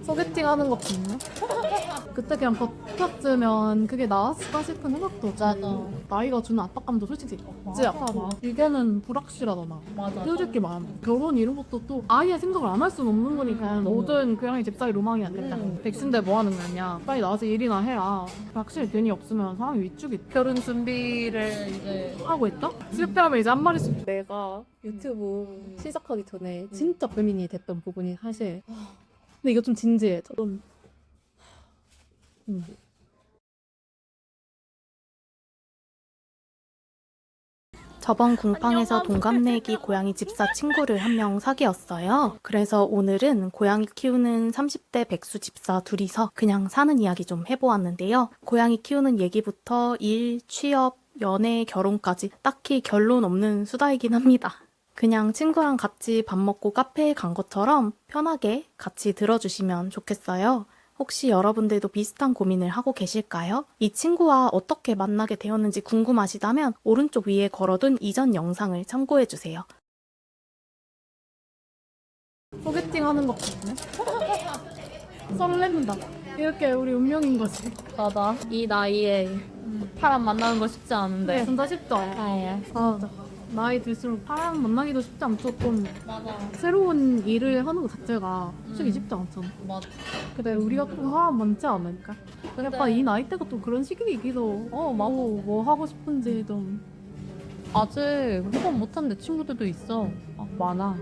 소개팅 하는 거 같네. 그때 그냥 버텼으면 그게 나았을까 싶은 생각도 맞아. 나이가 주는 압박감도 솔직히 없지 않아. 이게는 불확실하잖아. 맞아. 헤어질 게 많아. 결혼 이런 것도 또 아예 생각을 안 할 수는 없는 거니까 모든 고양이 집 사이 로망이 안 됐다. 백신데 뭐 하는 거냐. 빨리 나와서 일이나 해라. 확실히 돈이 없으면 사람이 위축이 결혼 준비를 이제 하고 있다? 실패하면 이제 한 마리씩. 내가 유튜브 시작하기 전에 진짜 고민이 됐던 부분이 사실 근데 이거 좀 진지해. 좀 저번 궁팡에서 동갑내기 고양이 집사 친구를 한 명 사귀었어요. 그래서 오늘은 고양이 키우는 30대 백수 집사 둘이서 그냥 사는 이야기 좀 해보았는데요. 고양이 키우는 얘기부터 일, 취업, 연애, 결혼까지 딱히 결론 없는 수다이긴 합니다. 그냥 친구랑 같이 밥 먹고 카페에 간 것처럼 편하게 같이 들어주시면 좋겠어요. 혹시 여러분들도 비슷한 고민을 하고 계실까요? 이 친구와 어떻게 만나게 되었는지 궁금하시다면 오른쪽 위에 걸어둔 이전 영상을 참고해주세요. 소개팅 하는 것 같네. 설렌다. 이렇게 우리 운명인 거지. 맞아. 이 나이에 사람 만나는 거 쉽지 않은데. 네, 진짜 쉽지 않아. 아, 나이 들수록 사람 만나기도 쉽지 않고 좀 맞아. 새로운 일을 하는 것 자체가 솔직히 쉽지 않잖아. 맞아. 근데 우리 같은 사람 많지 않을까? 근데 약간 이 나이 때가 또 그런 시기이기도 뭐 하고 싶은지 좀 아직 후원 못한 내 친구들도 있어. 많아.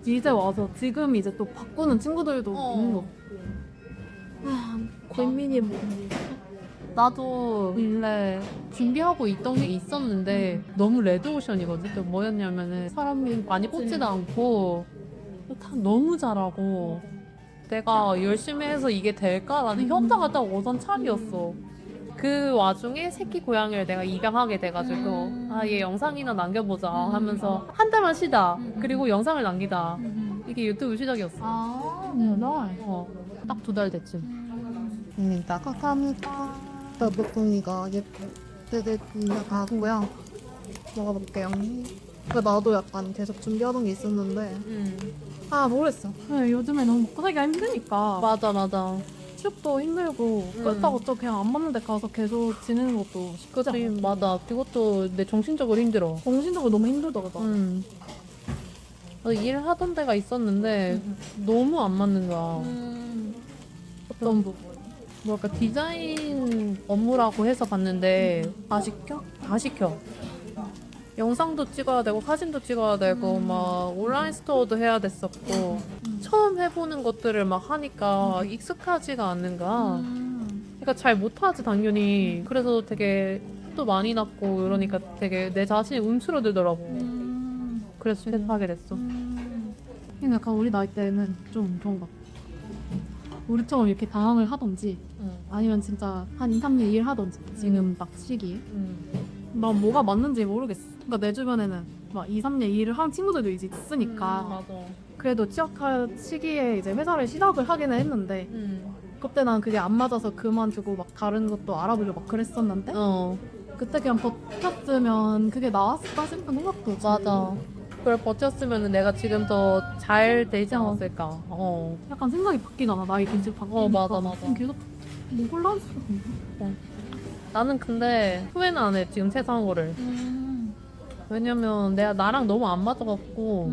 이제 와서 지금 이제 또 바꾸는 친구들도 있는 거. 고민이 나도 원래 준비하고 있던 게 있었는데 너무 레드오션이거든. 또 뭐였냐면은 사람이 많이 뽑지도 않고 다 너무 잘하고 내가 열심히 해서 이게 될까라는 현타가 딱 오던 차이였어. 그 와중에 새끼 고양이를 내가 입양하게 돼가지고 아, 얘 영상이나 남겨보자 하면서 한 달만 쉬다 그리고 영상을 남기다 이게 유튜브 시작이었어. 딱 2달 됐지. 감사합니다. 떡볶이가 되게 가고요. 먹어볼게요. 나도 약간 계속 준비하던 게 있었는데 모르겠어. 요즘에 너무 먹고 살기가 힘드니까 맞아. 취업도 힘들고 그렇다고 또 그냥 안 맞는 데 가서 계속 지내는 것도 쉽지 않아. 맞아. 그것도 내 정신적으로 힘들어. 정신적으로 너무 힘들더라고. 일하던 데가 있었는데 너무 안 맞는 거야. 어떤 부분? 뭐랄까 디자인 업무라고 해서 봤는데 다 시켜. 영상도 찍어야 되고 사진도 찍어야 되고 막 온라인 스토어도 해야 됐었고 처음 해보는 것들을 막 하니까 익숙하지가 않는 거야. 그러니까 잘 못하지 당연히. 그래서 되게 또 많이 났고 이러니까 되게 내 자신이 움츠러들더라고. 그래서 퇴사하게 됐어. 근데 약간 우리 나이 때는 좀 좋은 것 같아. 우리처럼 이렇게 당황을 하던지 아니면 진짜 한 2, 3년 일하던지 지금 딱 시기에 난 뭐가 맞는지 모르겠어. 그러니까 내 주변에는 막 2, 3년 일을 하는 친구들도 이제 있으니까 맞아. 그래도 취업할 시기에 이제 회사를 시작을 하기는 했는데 그때 난 그게 안 맞아서 그만두고 막 다른 것도 알아보려고 막 그랬었는데 그때 그냥 버텼으면 그게 나았을까 싶은 생각도 맞아. 그걸 버텼으면 내가 지금 더 잘 되지 않았을까. 약간 생각이 바뀌잖아. 나이 계속 바뀌니까. 맞아. 계속 뭐 혼란스러워. 나는 근데 후회는 안 해, 지금 퇴사한 거를. 왜냐면 내가 나랑 너무 안 맞아갖고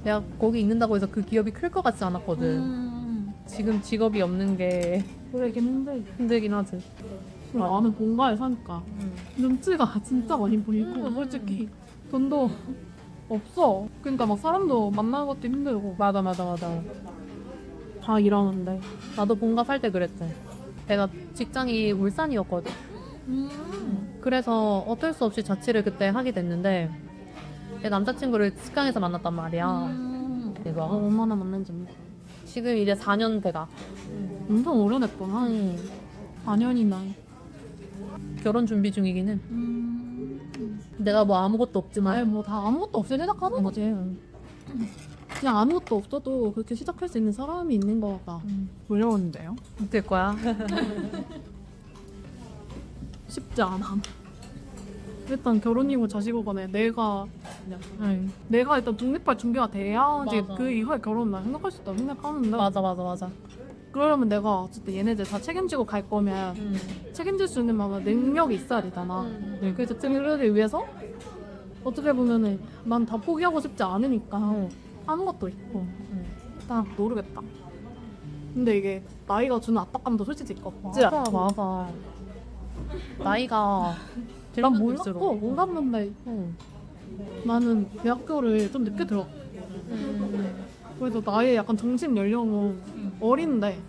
내가 거기 있는다고 해서 그 기업이 클 것 같지 않았거든. 지금 직업이 없는 게 그러긴 힘들긴 하지. 나는 본가에 사니까 눈치가 진짜 많이 보이고 솔직히 돈도 없어. 그러니까 막 사람도 만나는 것도 힘들고 맞아. 다 일하는데 나도 본가 살 때 그랬대. 내가 직장이 울산이었거든. 그래서 어쩔 수 없이 자취를 그때 하게 됐는데 내 남자친구를 직장에서 만났단 말이야. 내가 얼마나 만난지 몰라. 지금 이제 4년 돼가. 엄청 오래됐구나. 4년이나. 결혼 준비 중이긴 해. 내가 뭐 아무것도 없지만 아예 뭐 다 아무것도 없이 시작하는 거지. 그냥 아무것도 없어도 그렇게 시작할 수 있는 사람이 있는 거가 어려운데요? 될 거야. 쉽지 않아. 일단 결혼이고 자식이고 간에 내가 일단 독립할 준비가 돼야지 맞아. 그 이후에 결혼을 난 생각할 수 있다고 생각하는데 맞아. 그러려면 내가 어쨌든 얘네들 다 책임지고 갈 거면 책임질 수 있는 마음의 능력이 있어야 되잖아. 그래서 그를 위해서 어떻게 보면은 난 다 포기하고 싶지 않으니까 하는 것도 있고 딱 모르겠다. 근데 이게 나이가 주는 압박감도 솔직히 있거든. 맞아. 나이가 난 들면 몰랐고 들수록. 몰랐는데 나는 대학교를 좀 늦게 들어. 그래서 나의 약간 정신 연령은 어린데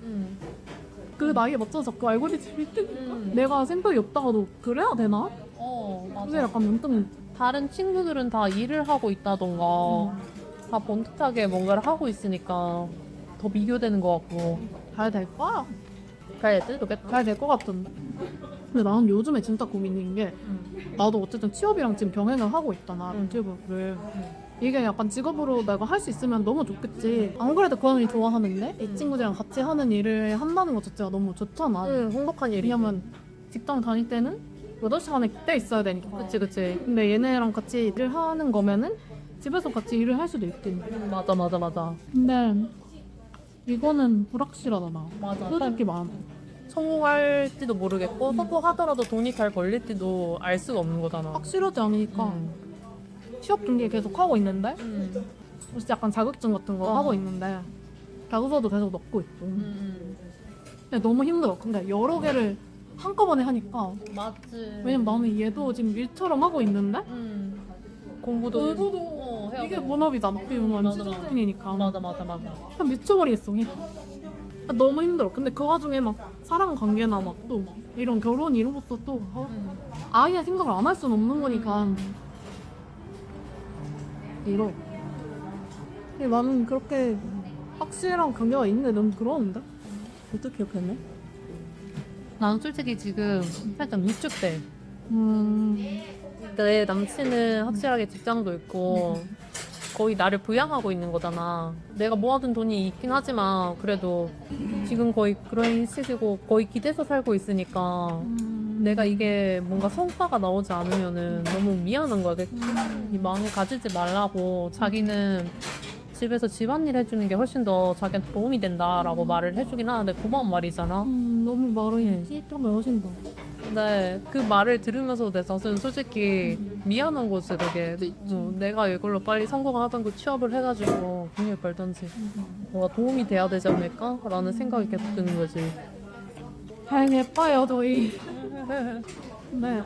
그 나이에 맞춰서 그 알고리즘이 뜨니까 내가 생각이 없다가도 그래야 되나? 그게 맞아. 약간 문득 다른 친구들은 다 일을 하고 있다던가 다 번듯하게 뭔가를 하고 있으니까 더 비교되는 것 같고. 잘 될 거야. 그래, 뜨겠다. 잘 될 것 같은데. 근데 나는 요즘에 진짜 고민인 게 나도 어쨌든 취업이랑 지금 병행을 하고 있잖아. 유튜브를. 이게 약간 직업으로 내가 할 수 있으면 너무 좋겠지. 안 그래도 고양이 좋아하는데 이 친구들이랑 같이 하는 일을 한다는 것 자체가 너무 좋잖아. 행복한 일이. 왜냐면 직장 다닐 때는 8시간에 그때 있어야 되니까. 그치. 근데 얘네랑 같이 일을 하는 거면은 집에서 같이 일을 할 수도 있겠네. 맞아. 근데 이거는 불확실하다 나. 맞아. 솔직히 말하면. 성공할지도 모르겠고 성공하더라도 돈이 잘 벌릴지도 알 수가 없는 거잖아. 확실하지 않으니까 취업 준비 계속 하고 있는데 혹시 약간 자격증 같은 거 하고 있는데 자소서도 계속 넣고 있고. 근데 너무 힘들어. 근데 여러 개를 한꺼번에 하니까 맞지. 왜냐면 나는 얘도 지금 일처럼 하고 있는데 공부도 해야 이게 되고. 본업이잖아. 어떻게 보면 맞아. 취준생이니까 맞아. 그냥 미쳐버리겠어 그냥. 너무 힘들어. 근데 그 와중에 막 사람 관계나 막 또 이런 결혼 이런 것도 또 아예 생각을 안 할 수는 없는 거니까 이러. 근데 나는 그렇게 확실한 관계가 있는데 넌 그러는데? 어떻게 기억했네? 나는 솔직히 지금 살짝 위축돼. 음. 내 남친은 확실하게 직장도 있고 거의 나를 부양하고 있는 거잖아. 내가 모아둔 돈이 있긴 하지만 그래도 지금 거의 그런 시기고 거의 기대서 살고 있으니까 내가 이게 뭔가 성과가 나오지 않으면은 너무 미안한 거야. 이 마음을 가지지 말라고. 자기는 집에서 집안일 해주는 게 훨씬 더 자기한테 도움이 된다라고 말을 해주긴 하는데 고마운 말이잖아. 너무 말이 찌릿하면 하신다. 근데 그 말을 들으면서 내 자신은 솔직히 미안한 거지 되게. 내가 이걸로 빨리 성공하던 취업을 해가지고 돈을 벌던지 뭔가 도움이 돼야 되지 않을까? 라는 생각이 계속 드는 거지. 잘 예뻐요 저희. 네.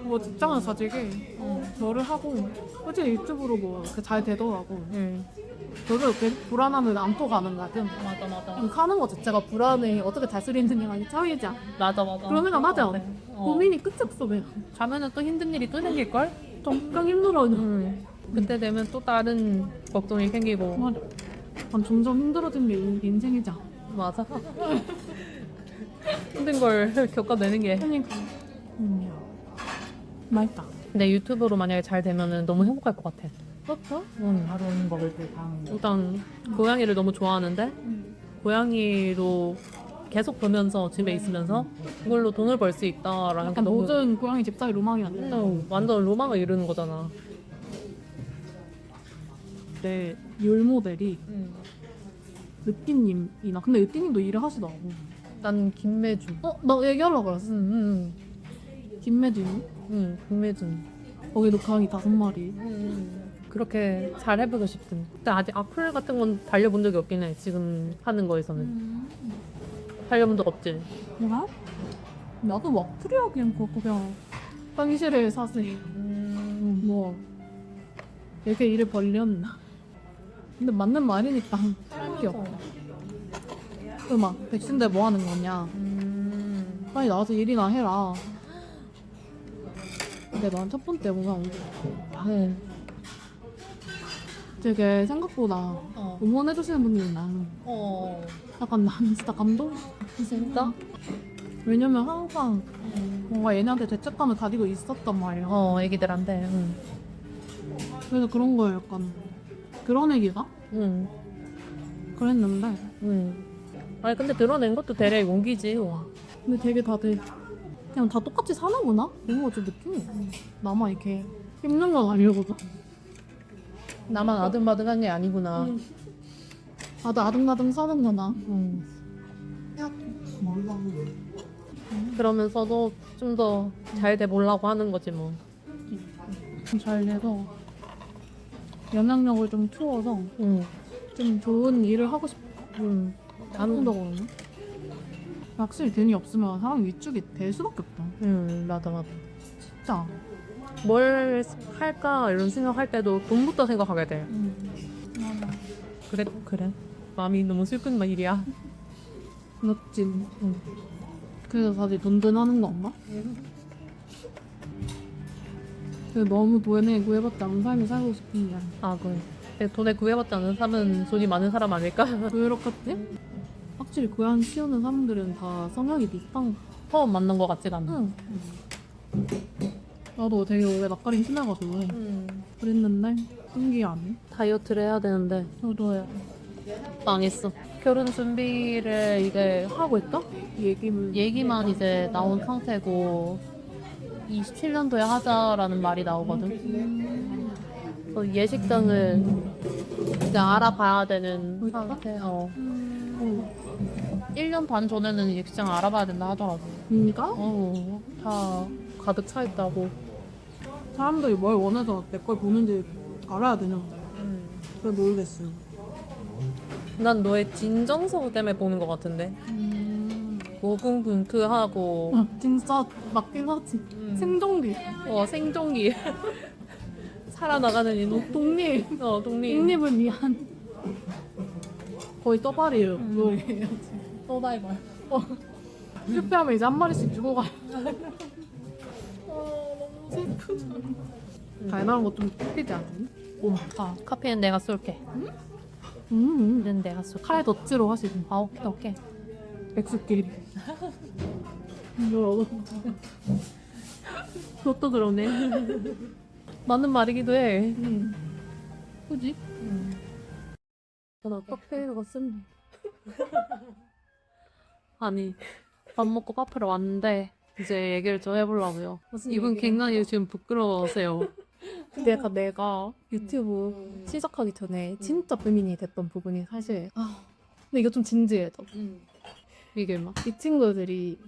뭐 직장을 가지게 저를 하고 솔직히 유튜브로 뭐 잘 되더라고. 저도 이렇게 불안함을 안고 가는 거든. 맞아. 좀 사는 것 자체가 불안해. 어떻게 다스리느냐가 이제 차이자. 맞아. 그런 생각 하지 않아? 고민이 끝이 없어 그냥. 자면은 또 힘든 일이 또 생길걸? 정말 힘들어 그냥. 그때 되면 또 다른 걱정이 생기고. 맞아. 난 점점 힘들어지는 게 인생이자. 맞아. 힘든 걸 겪어내는 게. 그러니까. 맛있다. 근데 유튜브로 만약에 잘 되면은 너무 행복할 것 같아. 그렇죠? 하루 먹을 때 당. 일단 고양이를 너무 좋아하는데 고양이로 계속 보면서 집에 있으면서 이걸로 돈을 벌 수 있다라는 약간 모든 고양이 집사의 로망이 아닐까? 완전 로망을 이루는 거잖아. 내 롤모델이 느끼님이나 근데 느끼님도 일을 하시더라고. 난 김매주. 나 얘기하려고 그랬어. 김매진. 김매준. 거기도 고양이 5마리. 그렇게 잘 해보고 싶든. 근데 아직 악플 같은 건 달려본 적이 없긴 해. 지금 하는 거에서는. 달려본 적 없지. 뭐야? 나도 막 프리하기엔 그냥 현실을 사세요. 뭐 이렇게 일을 벌렸나? 근데 맞는 말이니까 귀엽다. 막 백신데 뭐 하는 거냐? 빨리 나와서 일이나 해라. 근데 난 첫 번째 뭔가 되게 생각보다 응원해주시는 분들이 나는 약간 나는 진짜 감동? 진짜? 왜냐면 항상 뭔가 얘네한테 죄책감을 가지고 있었단 말이야. 애기들한테. 그래서 그런 거에 약간 그런 얘기가? 그랬는데 아니 근데 드러낸 것도 대략 용기지. 근데 되게 다들 그냥 다 똑같이 사는구나? 이런 거좀 느낌이 나만 이렇게 힘든 건 아니거든. 나만 아등바등한 게 아니구나. 나도 아등바등 사는구나. 그러면서도 좀 더 잘 돼 보려고 하는 거지 뭐. 잘 돼서 영향력을 좀 키워서 좀 좋은 일을 하고 싶어. 한다고는 확실히 돈이 없으면 사람 위축이 될 수밖에 없다. 맞아. 진짜. 뭘 할까 이런 생각할 때도 돈부터 생각하게 돼. 맞아. 그래. 마음이 너무 슬픈 일이야. 멋진. 그래서 다들 돈돈하는 건가? 너무 돈에 구애받지 않은 삶을 살고 싶은 게 아니야. 돈에 구애받지 않는 사람은 돈이 많은 사람 아닐까? 왜 이렇겠지? 확실히 고양 키우는 사람들은 다 성향이 비슷한 거. 처음 만난 것 같지가 않아. 응. 나도 되게 오래 낯가림 심해가지고 그랬는데 신기하네. 다이어트를 해야 되는데 저도 해. 망했어. 결혼 준비를 이제 하고 있다? 얘기만 이제 나온 상태고 27년도에 하자라는 말이 나오거든. 그래서 예식장을 이제 알아봐야 되는 상태. 1년 반 전에는 예식장 알아봐야 된다 하더라고. 그니까? 다 가득 차 있다고. 사람들이 뭘 원해서 내 걸 보는지 알아야 되냐. 그래 모르겠어요. 난 너의 진정성 때문에 보는 것 같은데. 고군분투하고 진짜 맞긴 하지. 생존기. 생존기. 살아나가는 인생. 독립. 독립. 독립을 위한 거의 떠발이에요. 서바이벌. 실패하면 이제 한 마리씩 죽어가. 너무 슬프다. 달달한 거 좀 뜯기지 않니? 커피는 내가 쏠게. 는 내가 쏠게. 칼 덧지로 하시든. 오케이. 백수끼리. 이거 그것도 그러네. 맞는 말이기도 해. 그지? 나 커피가 쓴다. 아니, 밥 먹고 카페로 왔는데 이제 얘기를 좀 해보려고요. 이분 굉장히 지금 부끄러워하세요. 근데 약간 내가 유튜브 시작하기 전에 진짜 고민이 됐던 부분이 사실 근데 이거 좀 진지해져. 이게 막. 이 친구들이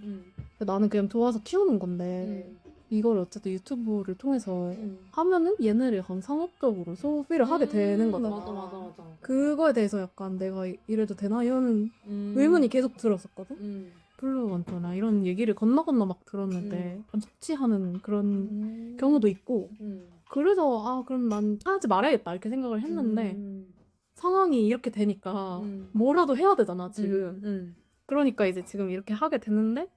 나는 그냥 좋아서 키우는 건데 이걸 어쨌든 유튜브를 통해서 하면은 얘네를 약간 상업적으로 소비를 하게 되는 거잖아. 맞아. 그거에 대해서 약간 내가 이래도 되나 이런 의문이 계속 들었었거든. 플루원터나 이런 얘기를 건너 막 들었는데 약간 착취하는 그런 경우도 있고 그래서 그럼 난 하지 말아야겠다 이렇게 생각을 했는데 상황이 이렇게 되니까 뭐라도 해야 되잖아 지금. 그러니까 이제 지금 이렇게 하게 되는데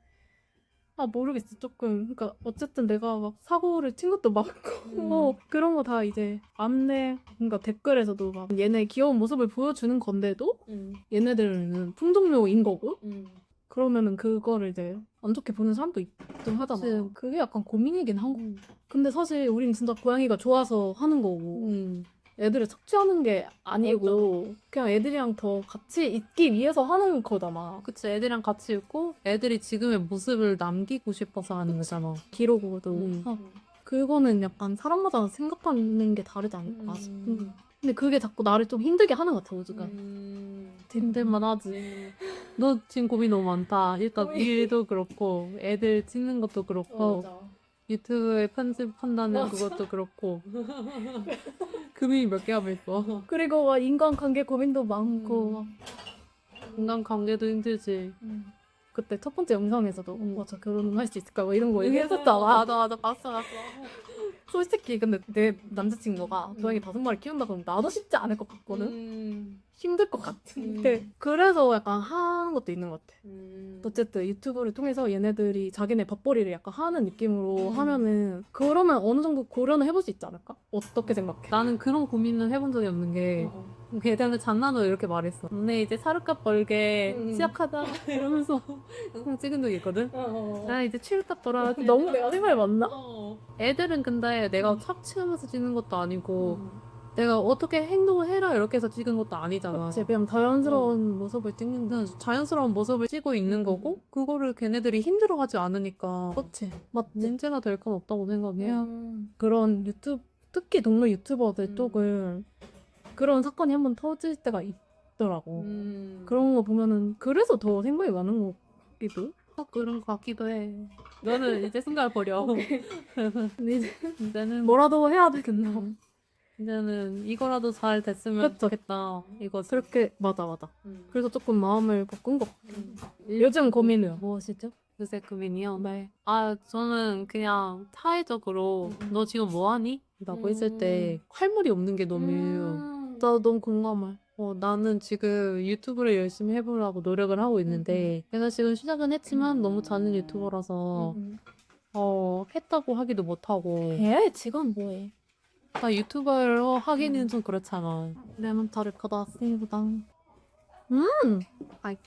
모르겠어 조금. 그러니까 어쨌든 내가 막 사고를 친 것도 맞고 그런 거 다 이제 안내 그러니까 댓글에서도 막 얘네 귀여운 모습을 보여주는 건데도 얘네들은 풍종묘인 거고 그러면은 그거를 이제 안 좋게 보는 사람도 있긴 하잖아. 그치. 그게 약간 고민이긴 한 거. 근데 사실 우린 진짜 고양이가 좋아서 하는 거고 애들을 착취하는 게 아니고 그냥 애들이랑 더 같이 있기 위해서 하는 거잖아. 그치, 애들이랑 같이 있고 애들이 지금의 모습을 남기고 싶어서 하는 거잖아. 기록으로도 하고. 그거는 약간 사람마다 생각하는 게 다르지 않을까 싶은. 근데 그게 자꾸 나를 좀 힘들게 하는 것 같아, 우주가. 힘들만 하지. 너 지금 고민 너무 많다. 일단 일도 그렇고 애들 찍는 것도 그렇고 유튜브에 편집한다는 그것도 그렇고 고민이 몇 개가 있어. 그리고 막 인간관계 고민도 많고. 인간관계도 힘들지. 그때 첫 번째 영상에서도 맞아 결혼할 수 있을까 뭐 이런 거 얘기했었잖아. 맞아. 봤어. 솔직히 근데 내 남자친구가 고양이 5마리 키운다 그러면 나도 쉽지 않을 것 같거든. 힘들 것 같은데 그래서 약간 하는 것도 있는 것 같아. 어쨌든 유튜브를 통해서 얘네들이 자기네 밥벌이를 약간 하는 느낌으로 하면은 그러면 어느 정도 고려는 해볼 수 있지 않을까? 어떻게 생각해? 나는 그런 고민은 해본 적이 없는 게 걔한테 장난으로 이렇게 말했어. 너네 이제 사료값 벌게 시작하자 이러면서 영상 찍은 적이 있거든. 나 이제 취급값 벌어야지. 너무 내가 생각이 맞나? 애들은 근데 내가 착취하면서 찍는 것도 아니고 내가 어떻게 행동을 해라 이렇게 해서 찍은 것도 아니잖아. 그치, 그냥 자연스러운 모습을 찍는다. 자연스러운 모습을 찍고 있는 거고 그거를 걔네들이 힘들어하지 않으니까 그치. 문제가 될 건 없다고 생각해요. 그런 유튜브, 특히 동물 유튜버들 쪽을 그런 사건이 한번 터질 때가 있더라고. 그런 거 보면은 그래서 더 생각이 많은 거 같기도. 그런 것 같기도 해. 너는 이제 생각을 버려. 이제는 뭐라도 해야 되겠나. 이제는 이거라도 잘 됐으면 그쵸. 좋겠다. 이거 그렇게 맞아. 그래서 조금 마음을 바꾼 것 같아. 요즘 고민이요. 무엇이죠? 요새 고민이요. 네. 저는 그냥 사회적으로 너 지금 뭐하니? 라고 했을 때 할 말이 없는 게 너무 나 너무 공감해. 나는 지금 유튜브를 열심히 해보려고 노력을 하고 있는데 내가 지금 시작은 했지만 너무 작은 유튜버라서 했다고 하기도 못하고 해? 지금 뭐해? 나 유튜버로 하기는 좀 그렇잖아. 레몬타를 받아왔습니다.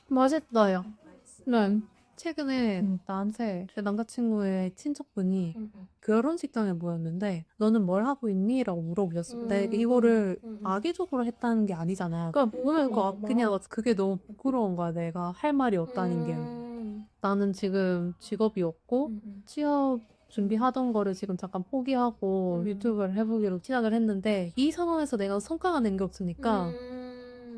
맛있어요. 네. 최근에 나한테 제 남자친구의 친척분이 결혼식장에 모였는데 너는 뭘 하고 있니? 라고 물어보셨어. 근데 이거를 악의적으로 했다는 게 아니잖아. 그러니까 보면 그냥 그게 너무 부끄러운 거야. 내가 할 말이 없다는 게. 나는 지금 직업이 없고 취업 준비하던 거를 지금 잠깐 포기하고 유튜브를 해보기로 시작을 했는데 이 상황에서 내가 성과가 낸 게 없으니까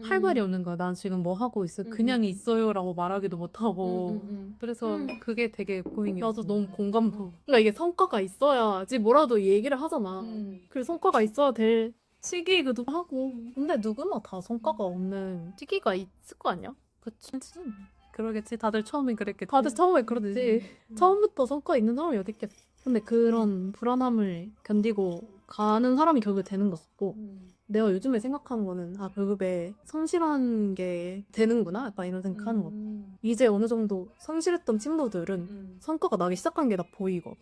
할 말이 없는 거야. 난 지금 뭐 하고 있어. 그냥 있어요 라고 말하기도 못하고 그래서 그게 되게 고민이었어. 나도 너무 공감돼. 그러니까 이게 성과가 있어야지 뭐라도 얘기를 하잖아. 그 성과가 있어야 될 시기이기도 하고. 근데 누구나 다 성과가 없는 시기가 있을 거 아니야? 그치. 그러겠지. 다들 처음엔 그랬겠지. 다들 처음에 그러지. 처음부터 성과 있는 사람이 어디 있겠어. 근데 그런 불안함을 견디고 가는 사람이 결국에 되는 거고. 내가 요즘에 생각하는 거는 결국에 성실한 게 되는구나 약간 이런 생각하는 거. 이제 어느 정도 성실했던 친구들은 성과가 나기 시작한 게 나 보이고.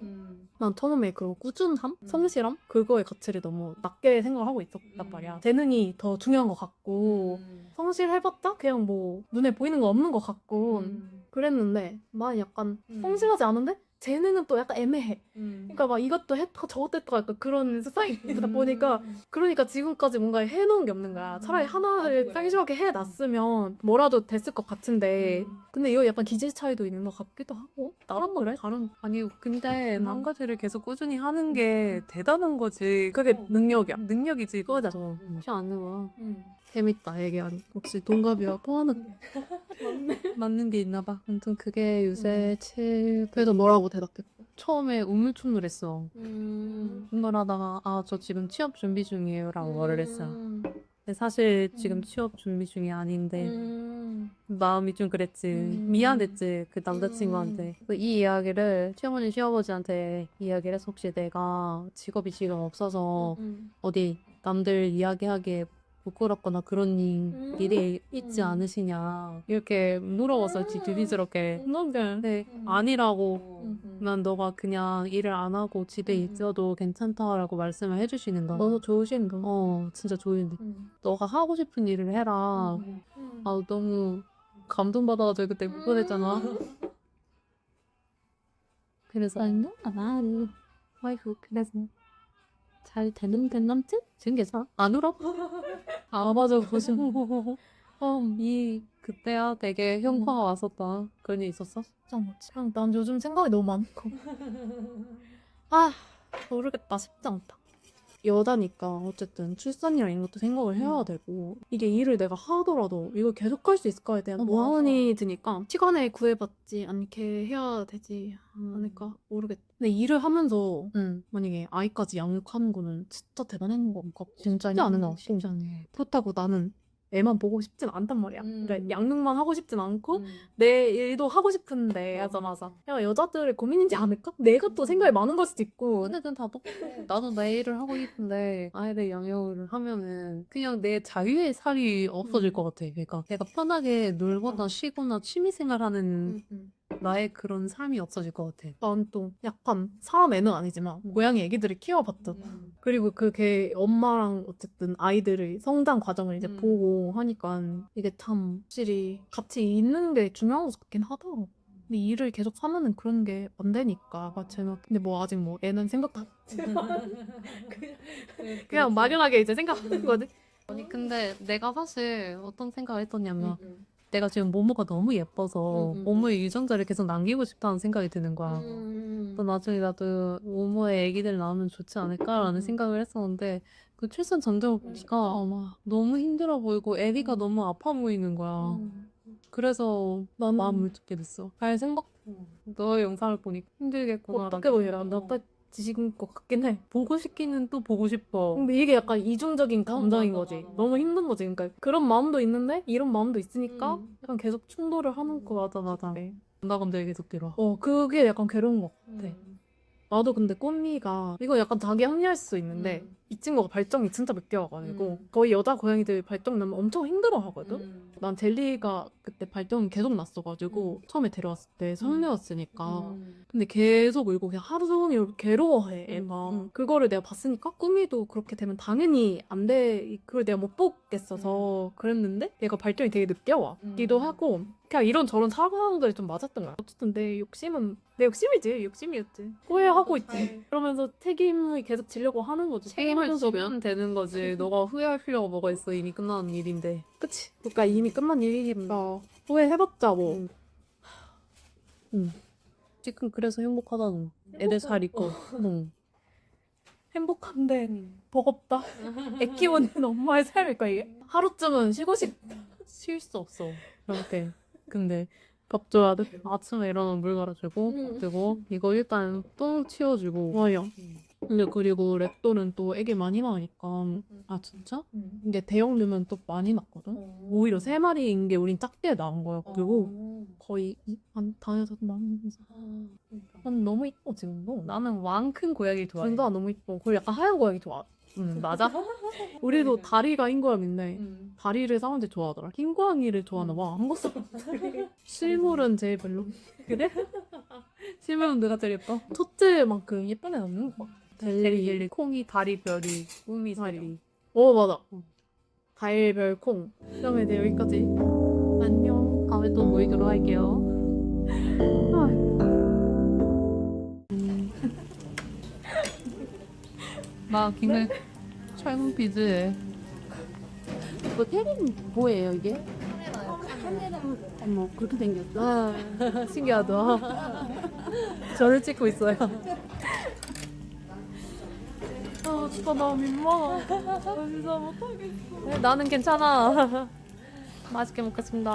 난 처음에 그 꾸준함, 성실함 그거의 가치를 너무 낮게 생각하고 있었단 말이야. 재능이 더 중요한 것 같고 성실해봤자 그냥 뭐 눈에 보이는 거 없는 것 같고 그랬는데 난 약간 성실하지 않은데 재능은 또 약간 애매해. 그러니까 막 이것도 했다 저것도 했다 약간 그런 세상이다 보니까 그러니까 지금까지 뭔가 해놓은 게 없는 거야. 차라리 하나를 상실하게 해놨으면 뭐라도 됐을 것 같은데 근데 이거 약간 기질 차이도 있는 것 같기도 하고 나랑 그래? 다른 아니 근데 한 가지를 계속 꾸준히 하는 게 대단한 거지. 그게 능력이야. 능력이지. 그거자. 쉽지 않은 거야. 재밌다 얘기하니. 혹시 동갑이야 포하는 맞는 게 있나 봐. 아무튼 그게 요새 그래서 뭐라고 대답했어? 처음에 우물쭈물했어. 우물하다가 저 지금 취업 준비 중이에요 라고 말을 했어. 근데 사실 지금 취업 준비 중이 아닌데 마음이 좀 그랬지. 미안했지 그 남자친구한테. 이 이야기를 시어머니 시아버지한테 이야기를 해서 혹시 내가 직업이 지금 없어서 어디 남들 이야기하기에 부끄럽거나 그런 일이 있지 않으시냐 이렇게 물어봤었지 비비스럽게. 근데 아니라고. 난 너가 그냥 일을 안 하고 집에 있어도 괜찮다라고 말씀을 해주시는 거야. 너무 좋으신 거. 진짜 좋은데 너가 하고 싶은 일을 해라. 너무 감동받아가지고 그때 묻어냈잖아. 그래서 와이프 그래서 잘 되는 남친? 지금 괜찮아? 안 울어? 맞아 보신 그때야 되게 현타가 왔었다. 그런 일 있었어? 진짜 뭐지? 난 요즘 생각이 너무 많고 모르겠다 쉽지 않다. 여자니까 어쨌든 출산이랑 이런 것도 생각을 해야 되고 이게 일을 내가 하더라도 이걸 계속 할 수 있을까에 대한 무한이 드니까 시간에 구애받지 않게 해야 되지 않을까 모르겠다. 근데 일을 하면서 만약에 아이까지 양육하는 거는 진짜 대단한 거 같고 진짜 않으나 심장해. 그렇다고 나는 애만 보고 싶진 않단 말이야. 그러니까 양육만 하고 싶진 않고 내 일도 하고 싶은데 맞아. 야 여자들의 고민이지 않을까? 내가 또 생각이 많은 걸 수도 있고. 근데 다 똑같아. 나도 내 일을 하고 싶은데 아이들 양육을 하면은 그냥 내 자유의 살이 없어질 것 같아. 그러니까 내가 편하게 놀거나 쉬거나 취미생활하는 나의 그런 삶이 없어질 것 같아. 난 또 약간 사람 애는 아니지만 고양이 애기들을 키워봤잖아. 그리고 그게 엄마랑 어쨌든 아이들의 성장 과정을 이제 보고 하니까 이게 참 확실히 같이 있는 게 중요한 것 같긴 하더라고. 근데 일을 계속 하면은 그런 게 안 되니까 쟤는 근데 뭐 아직 뭐 애는 생각도 안 그냥 막연하게 이제 생각하는 거지. 아니 근데 내가 사실 어떤 생각을 했었냐면 내가 지금 모모가 너무 예뻐서 모모의 유전자를 계속 남기고 싶다는 생각이 드는 거야. 또 나중에 나도 모모의 애기들 낳으면 좋지 않을까라는 생각을 했었는데 그 출산 전조기가 아마 너무 힘들어 보이고 애기가 너무 아파 보이는 거야. 그래서 난 마음을 듣게 됐어. 잘 생각. 너의 영상을 보니까 힘들겠구나. 어떻게 보이라 나빠 지식인 것 같긴 해. 보고 싶기는 또 보고 싶어. 근데 이게 약간 이중적인 감정인 맞아, 거지. 맞아. 너무 힘든 거지. 그러니까 그런 마음도 있는데 이런 마음도 있으니까 약간 계속 충돌을 하는 거 같아. 맞아. 공감대가 계속 들어. 그게 약간 괴로운 것 같아. 나도 근데 꽃미가 이거 약간 자기 합리화할 수 있는데 이 친구가 발정이 진짜 늦게 와가지고 거의 여자 고양이들 발정 나면 엄청 힘들어 하거든. 난 젤리가 그때 발정이 계속 났어가지고 처음에 데려왔을 때 설레었으니까 근데 계속 울고 그냥 하루 종일 괴로워해 애가. 그거를 내가 봤으니까 꾸미도 그렇게 되면 당연히 안 돼. 그걸 내가 못 보겠어서 그랬는데 얘가 발정이 되게 늦게 와기도 하고 그냥 이런저런 상황들이 좀 맞았던 거야. 어쨌든 내 욕심은 내 욕심이지. 욕심이었지. 후회하고 있지. 그러면서 책임을 계속 지려고 하는 거지. 책임을 지면 되는 거지. 너가 후회할 필요가 뭐가 있어. 이미 끝난 일인데. 그치. 그러니까 이미 끝난 일이니까 후회해봤자 뭐. 지금 그래서 행복하다고. 애들 잘 있고. 행복한데 버겁다. 애 키우는 엄마의 삶일까 이게? 하루쯤은 쉬고 싶. 쉴 수 없어. 그렇게. 근데 밥 줘야 돼. 아침에 일어나면 물 갈아주고 밥 주고 이거 일단 똥 치워주고. 맞아. 근데 그리고 렉돌은 또 애기 많이 낳으니까 아 진짜? 이게 대형류면 또 많이 낳거든? 오히려 3마리인 게 우린 작게 낳은 거야. 그리고 거의 한 다여섯 난 너무 이뻐 지금도. 나는 왕 큰 고양이 좋아해. 진짜 너무 이뻐. 그리고 약간 하얀 고양이 좋아. 맞아? 우리도 다리가 흰 고양인데 다리를 사람들이 좋아하더라. 흰 고양이를 좋아하나 봐. 한국 사람들이. 실물은 제일 별로. 그래? 실물은 누가 제일 예뻐? 첫째만큼 예쁜 애는 없는 것 같아. 젤리 콩이 다리 별이 꿈이 살이. 맞아. 달별 콩. 그러면 이제 여기까지. 안녕. 다음에 또 모이도록 할게요. 나 굉장히 철문 비즈해. 그 테리는 뭐예요 이게? 카메라 어머 그렇게 생겼어? 신기하다. 저를 찍고 있어요. 진짜 나 민망하다. 나 진짜 못하겠어. 나는 괜찮아. 맛있게 먹겠습니다.